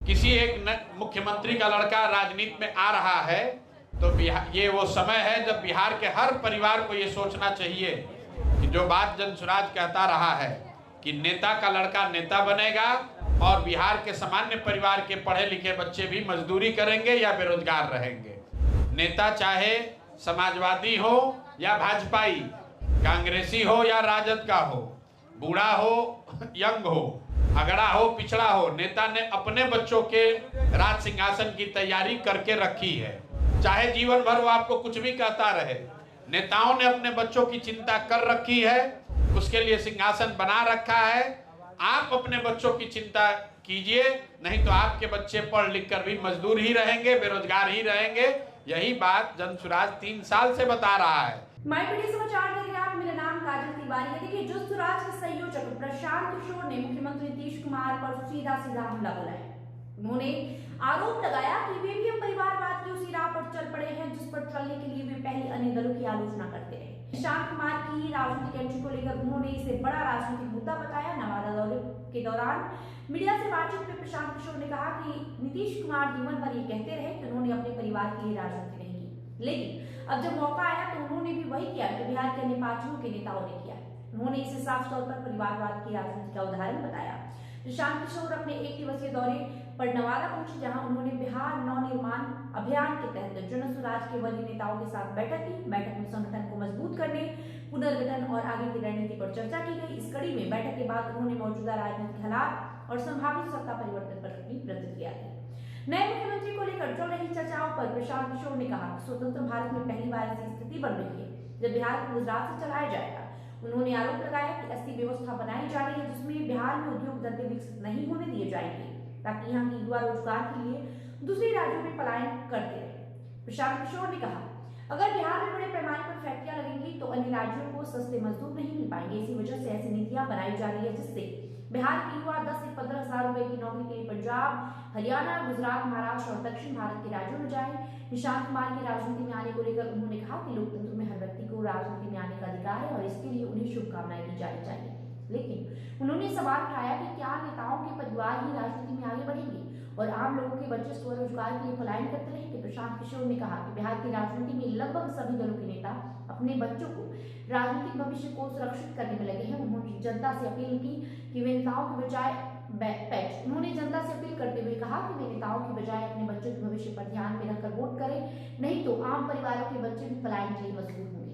किसी एक मुख्यमंत्री का लड़का राजनीति में आ रहा है तो ये वो समय है जब बिहार के हर परिवार को ये सोचना चाहिए कि जो बात जनसुराज कहता रहा है कि नेता का लड़का नेता बनेगा और बिहार के सामान्य परिवार के पढ़े लिखे बच्चे भी मजदूरी करेंगे या बेरोजगार रहेंगे। नेता चाहे समाजवादी हो या भाजपाई, कांग्रेसी हो या राजद का हो, बूढ़ा हो यंग हो, अगड़ा हो पिछड़ा हो, नेता ने अपने बच्चों के राज सिंहासन की तैयारी करके रखी है। चाहे जीवन भर वो आपको कुछ भी कहता रहे, नेताओं ने अपने बच्चों की चिंता कर रखी है, उसके लिए सिंहासन बना रखा है। आप अपने बच्चों की चिंता कीजिए, नहीं तो आपके बच्चे पढ़ लिख कर भी मजदूर ही रहेंगे, बेरोजगार ही रहेंगे। यही बात जनसुराज 3 साल से बता रहा है। माय पीडी समाचार देख रहे हैं आप, मेरा नाम काजल तिवारी है। देखिए, जनसुराज के संयोजक प्रशांत किशोर ने मुख्यमंत्री नीतीश कुमार पर सीधा हमला बोला है। उन्होंने आरोप लगाया कि वे भी परिवारवाद की उसी राह पर चल पड़े हैं जिस पर चलने के लिए वे पहले अन्य दलों की आलोचना करते रहे। प्रशांत कुमार की राजनीतिक एंट्री को लेकर उन्होंने इसे बड़ा राजनीतिक मुद्दा बताया। नवादा दौरे के दौरान मीडिया से बातचीत में प्रशांत किशोर ने कहा कि नीतीश कुमार जीवन भर ये कहते रहे कि उन्होंने अपने परिवार के लिए राजनीति नहीं की, लेकिन अब जब मौका आया तो उन्होंने भी वही किया जो बिहार के अन्य पार्टियों के नेताओं ने किया। उन्होंने इसे साफ तौर पर परिवारवाद की राजनीति का उदाहरण बताया। प्रशांत किशोर अपने 1 दिवसीय दौरे पर नवादा पहुंचे, जहां उन्होंने बिहार नवनिर्माण अभियान के तहत जनसुराज के वरीय नेताओं के साथ बैठक की। बैठक में संगठन को मजबूत करने, पुनर्गठन और आगे की रणनीति पर चर्चा की गई। इस कड़ी में बैठक के बाद उन्होंने मौजूदा राजनीतिक हालात और संभावित सत्ता परिवर्तन पर अपनी प्रतिक्रिया दी। नए मुख्यमंत्री को लेकर चल रही चर्चाओं पर प्रशांत किशोर ने कहा कि स्वतंत्र भारत में पहली बार ऐसी स्थिति बन रही है जब बिहार को गुजरात से चलाया जाएगा। उन्होंने आरोप लगाया कि ऐसी व्यवस्था बनाई जा रही है जिसमें बिहार में उद्योग धंधे विकसित नहीं होने दिए जाएंगे ताकि यहाँ के युवा रोजगार के लिए दूसरे राज्यों में पलायन करते रहे। प्रशांत किशोर ने कहा, अगर बिहार में बड़े पैमाने पर फैक्ट्रियां लगेंगी तो अन्य राज्यों को सस्ते मजदूर नहीं मिल पाएंगे। इसी वजह से ऐसी नीतियां बनाई जा रही है जिससे बिहार के युवा 10 से 15 हजार रुपए की नौकरी के लिए पंजाब, हरियाणा, गुजरात, महाराष्ट्र और दक्षिण भारत के राज्यों में जाए। प्रशांत कुमार की राजनीति में आने को लेकर उन्होंने कहा कि लोकतंत्र में हर व्यक्ति को राजनीति में आने का अधिकार है और इसके लिए उन्हें शुभकामनाएं दी जानी चाहिए। लेकिन उन्होंने सवाल उठाया कि क्या नेताओं के परिवार ही राजनीति में आगे बढ़ेंगे और आम लोगों के बच्चे स्वरोजगार के लिए पलायन करते रहेंगे। प्रशांत किशोर ने कहा कि बिहार की राजनीति में लगभग सभी दलों के नेता अपने बच्चों को राजनीतिक भविष्य को सुरक्षित करने में लगे हैं। उन्होंने जनता से अपील की कि वे नेताओं के बजाय उन्होंने जनता से अपील करते हुए कहा कि वे नेताओं की बजाय अपने बच्चों के भविष्य पर ध्यान में रखकर वोट करें, नहीं तो आम परिवारों के बच्चे भी पलायन के लिए मजबूर होंगे।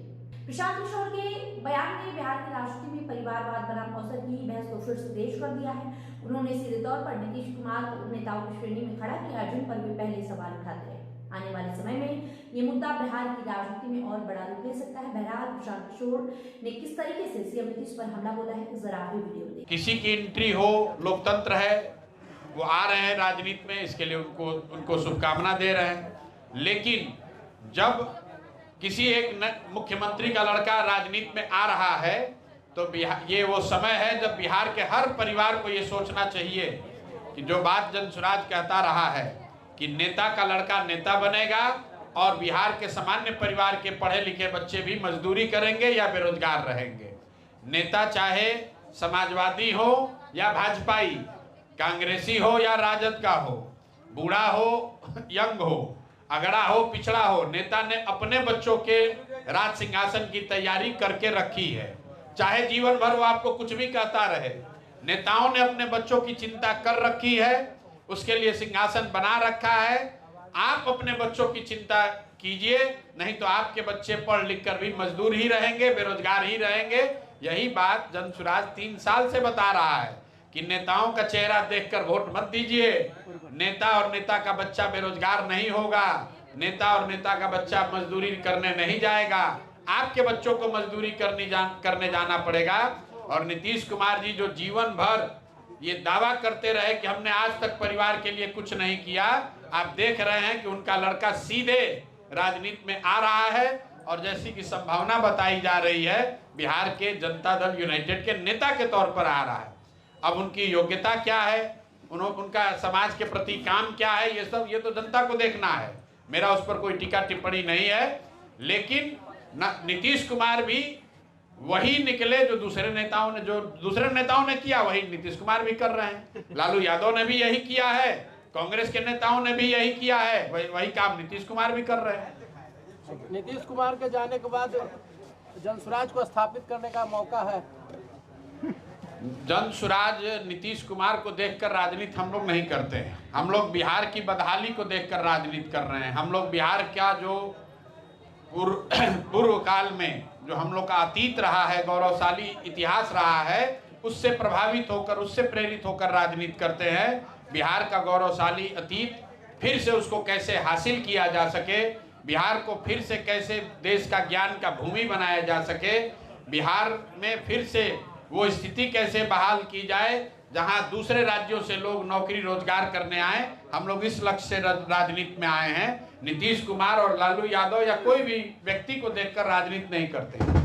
प्रशांत किशोर के बयान ने बिहार की राजनीति में परिवारवाद बनाम अवसर की बहस को फिर से तेज कर दिया है। उन्होंने सीधे तौर पर नीतीश कुमार को नेताओं की श्रेणी में खड़ा किया जिन पर वे पहले सवाल उठाते रहे। आने वाले समय में ये मुद्दा बिहार की राजनीति में और बड़ा रूप ले सकता है। बहरहाल प्रशांत किशोर ने किस तरीके से सीएम नीतीश पर हमला बोला है, जरा आप वीडियो देखें। किसी की एंट्री हो, लोकतंत्र है, वो आ रहे हैं राजनीति में, इसके लिए उनको शुभकामना दे रहे हैं। लेकिन जब किसी एक मुख्यमंत्री का लड़का राजनीति में आ रहा है तो ये वो समय है जब बिहार के हर परिवार को ये सोचना चाहिए कि जो बात जनसुराज कहता रहा है कि नेता का लड़का नेता बनेगा और बिहार के सामान्य परिवार के पढ़े लिखे बच्चे भी मजदूरी करेंगे या बेरोजगार रहेंगे। नेता चाहे समाजवादी हो या भाजपाई, कांग्रेसी हो या राजद का हो, बूढ़ा हो यंग हो, अगड़ा हो पिछड़ा हो, नेता ने अपने बच्चों के राज सिंहासन की तैयारी करके रखी है। चाहे जीवन भर वो आपको कुछ भी कहता रहे, नेताओं ने अपने बच्चों की चिंता कर रखी है, उसके लिए सिंहासन बना रखा है। आप अपने बच्चों की चिंता कीजिए, नहीं तो आपके बच्चे पढ़ लिख कर भी मजदूर ही रहेंगे, बेरोजगार ही रहेंगे। यही बात जनसुराज 3 साल से बता रहा है कि नेताओं का चेहरा देखकर वोट मत दीजिए। नेता और नेता का बच्चा बेरोजगार नहीं होगा, नेता और नेता का बच्चा मजदूरी करने नहीं जाएगा, आपके बच्चों को मजदूरी करने जाना पड़ेगा। और नीतीश कुमार जी जो जीवन भर ये दावा करते रहे कि हमने आज तक परिवार के लिए कुछ नहीं किया, आप देख रहे हैं कि उनका लड़का सीधे राजनीति में आ रहा है और जैसी कि संभावना बताई जा रही है बिहार के जनता दल यूनाइटेड के नेता के तौर पर आ रहा है। अब उनकी योग्यता क्या है, उनका समाज के प्रति काम क्या है, ये तो जनता को देखना है। मेरा उस पर कोई टीका टिप्पणी नहीं है। लेकिन नीतीश कुमार भी वही निकले जो दूसरे नेताओं ने किया, वही नीतीश कुमार भी कर रहे हैं। लालू यादव ने भी यही किया है, कांग्रेस के नेताओं ने भी यही किया है, वही काम नीतीश कुमार भी कर रहे हैं। नीतीश कुमार के जाने के बाद जनसुराज को स्थापित करने का मौका है। जनसुराज नीतीश कुमार को देखकर राजनीति हम लोग नहीं करते हैं। हम लोग बिहार की बदहाली को देखकर राजनीति कर रहे हैं। हम लोग बिहार का जो पूर्व काल में जो हम लोग का अतीत रहा है, गौरवशाली इतिहास रहा है, उससे प्रभावित होकर, उससे प्रेरित होकर राजनीति करते हैं। बिहार का गौरवशाली अतीत फिर से उसको कैसे हासिल किया जा सके, बिहार को फिर से कैसे देश का ज्ञान का भूमि बनाया जा सके, बिहार में फिर से वो स्थिति कैसे बहाल की जाए जहां दूसरे राज्यों से लोग नौकरी रोजगार करने आए। हम लोग इस लक्ष्य से राजनीति में आए हैं। नीतीश कुमार और लालू यादव या कोई भी व्यक्ति को देखकर राजनीति नहीं करते।